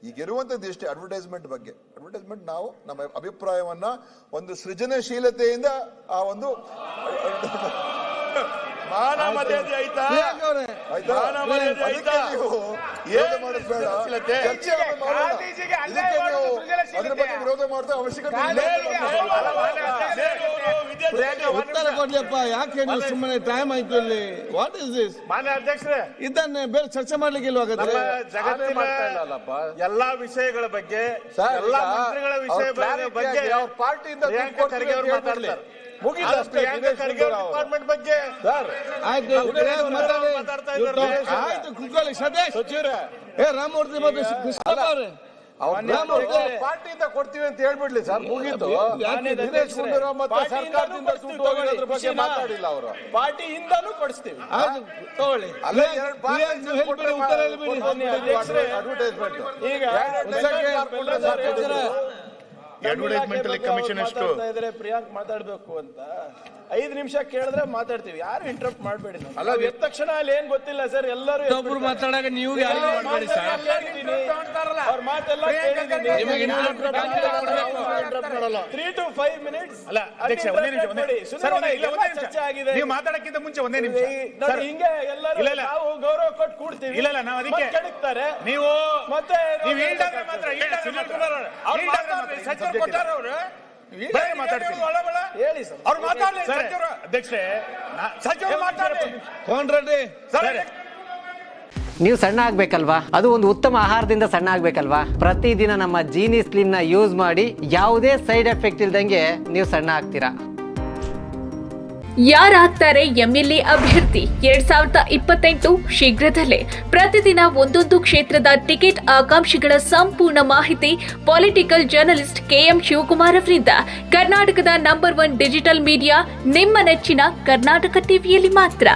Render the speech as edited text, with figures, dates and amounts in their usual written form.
ಈಗಿರುವಂಥದ್ದು ಇಷ್ಟೇ ಅಡ್ವರ್ಟೈಸ್ಮೆಂಟ್ ಬಗ್ಗೆ. ಅಡ್ವರ್ಟೈಸ್ಮೆಂಟ್ ನಾವು ನಮ್ಮ ಅಭಿಪ್ರಾಯವನ್ನ ಒಂದು ಸೃಜನಶೀಲತೆಯಿಂದ ಆ ಒಂದು ವಿರೋಧ ಮಾಡ್ತಾ ಅವಶ್ಯಕತೆ ಉತ್ತರ ಕೊಡ್ಲಿಯಪ್ಪ. ಯಾಕೆ ನೀವು ಸುಮ್ಮನೆ ಟೈಮ್ ಆಯ್ತು ಇಲ್ಲಿ? What is this? ಮಾನ್ಯ ಅಧ್ಯಕ್ಷರೇ, ಇದನ್ನೇ ಬೇರೆ ಚರ್ಚೆ ಮಾಡ್ಲಿಕ್ಕೆ ಇಲ್ವಾಗತ್ತೆ? ಜಗತ್ತಿನ ಎಲ್ಲಾ ವಿಷಯಗಳ ಬಗ್ಗೆ, ಎಲ್ಲಾ ಮಂತ್ರಿಗಳ ವಿಷಯ ಬಗ್ಗೆ ಪಾರ್ಟಿಯಿಂದ ಮಾತಾಡ್ತಾರೆ. ಡಿಪಾರ್ಟ್ಮೆಂಟ್ ಬಗ್ಗೆ ಆಯ್ತು, ಕುತ್ಕೊಳ್ಳಿ. ಸದೇಶ್ ರಾಮಮೂರ್ತಿ ಮತ್ತು ಕೃಷ್ಣ ಅವರೇ, ಪಾರ್ಟಿಯಿಂದ ಕೊಡ್ತೀವಿ ಅಂತ ಹೇಳ್ಬಿಡ್ಲಿ ಸರ್, ಮುಗೀತು. ದಿನೇಶ್ ಗುಂಡೂರಾವ್ ಮತ್ತೆ ಸರ್ಕಾರದಿಂದ ದುಡ್ಡು ಹೋಗಿರೋದ್ರ ಬಗ್ಗೆ ಮಾತಾಡಿಲ್ಲ ಅವರು. ಪಾರ್ಟಿಯಿಂದನೂ ಕೊಡಿಸ್ತೀವಿ. ತಗೊಳ್ಳಿ. ಅಡ್ವರ್ಟೈಸ್ಮೆಂಟ್ ಕಮಿಷನ್ ಎಷ್ಟು ಪ್ರಿಯಾಂಕ್ ಮಾತಾಡ್ಬೇಕು ಅಂತ 5 ನಿಮಿಷ ಕೇಳಿದ್ರೆ ಮಾತಾಡ್ತೀವಿ. ಯಾರು ಇಂಟರಪ್ಟ್ ಮಾಡಬೇಡಿ. ಅಲ್ಲ, ಎದ್ದ ತಕ್ಷಣ ಅಲ್ಲಿ ಏನ್ ಗೊತ್ತಿಲ್ಲ ಸರ್, ಎಲ್ಲರೂ ಮಾತಾಡಾಗ ನೀವು ಮಾಡಬೇಡಿ ಸರ್. ಅವ್ರ ಮಾತೆಲ್ಲ 3 to 5 minutes. ಅಲ್ಲ ಅಧ್ಯಕ್ಷ, ಚರ್ಚೆ ಆಗಿದೆ. ನೀವು ಮಾತಾಡಕ್ಕಿಂತ ಮುಂಚೆ ಒಂದೇ ನಿಮಿಷ ಹಿಂಗೆ ಎಲ್ಲರೂ ನಾವು ಗೌರವ ಕೊಟ್ಟು ಕೂಡ್ತೀವಿ. ಇಲ್ಲ ನಾವು ಅದಕ್ಕೆ ಕೆಡಕ್ತಾರೆ. ನೀವು ಮತ್ತೆ ನೀವು ಹೇಳ್ದಾದ್ರೆ ಮಾತ್ರ ಸಚಿವರು ಕೊಟ್ಟಾರ ಅವರು ಹೇಳಿ ಸರ್, ಅವ್ರು ಮಾತಾಡಲಿ. ಅಧ್ಯಕ್ಷರೇ, ಸಚಿವರು ಮಾತಾಡ್ತಾರೆ. ಕೋನ್ರೆಡ್ಡಿ ನೀವು ಸಣ್ಣ ಆಗ್ಬೇಕಲ್ವಾ? ಅದು ಒಂದು ಉತ್ತಮ ಆಹಾರದಿಂದ ಸಣ್ಣ ಆಗ್ಬೇಕಲ್ವಾ? ಪ್ರತಿದಿನ ನಮ್ಮ ಜೀನಿ ಸ್ಲಿಮ್ ನ ಯೂಸ್ ಮಾಡಿ ಯಾವುದೇ ಸೈಡ್ ಎಫೆಕ್ಟ್ ಇಲ್ದಂಗೆ ನೀವು ಸಣ್ಣ ಆಗ್ತೀರಾ. ಯಾರಾಗ್ತಾರೆ ಎಂಎಲ್ಎ ಅಭ್ಯರ್ಥಿ 2028 ಶೀಘ್ರದಲ್ಲೇ. ಪ್ರತಿದಿನ ಒಂದೊಂದು ಕ್ಷೇತ್ರದ ಟಿಕೆಟ್ ಆಕಾಂಕ್ಷಿಗಳ ಸಂಪೂರ್ಣ ಮಾಹಿತಿ ಪೊಲಿಟಿಕಲ್ ಜರ್ನಲಿಸ್ಟ್ KM ಶಿವಕುಮಾರ್ ಅವರಿಂದ. ಕರ್ನಾಟಕದ ನಂಬರ್ 1 ಡಿಜಿಟಲ್ ಮೀಡಿಯಾ ನಿಮ್ಮ ನೆಚ್ಚಿನ ಕರ್ನಾಟಕ ಟಿವಿಯಲ್ಲಿ ಮಾತ್ರ.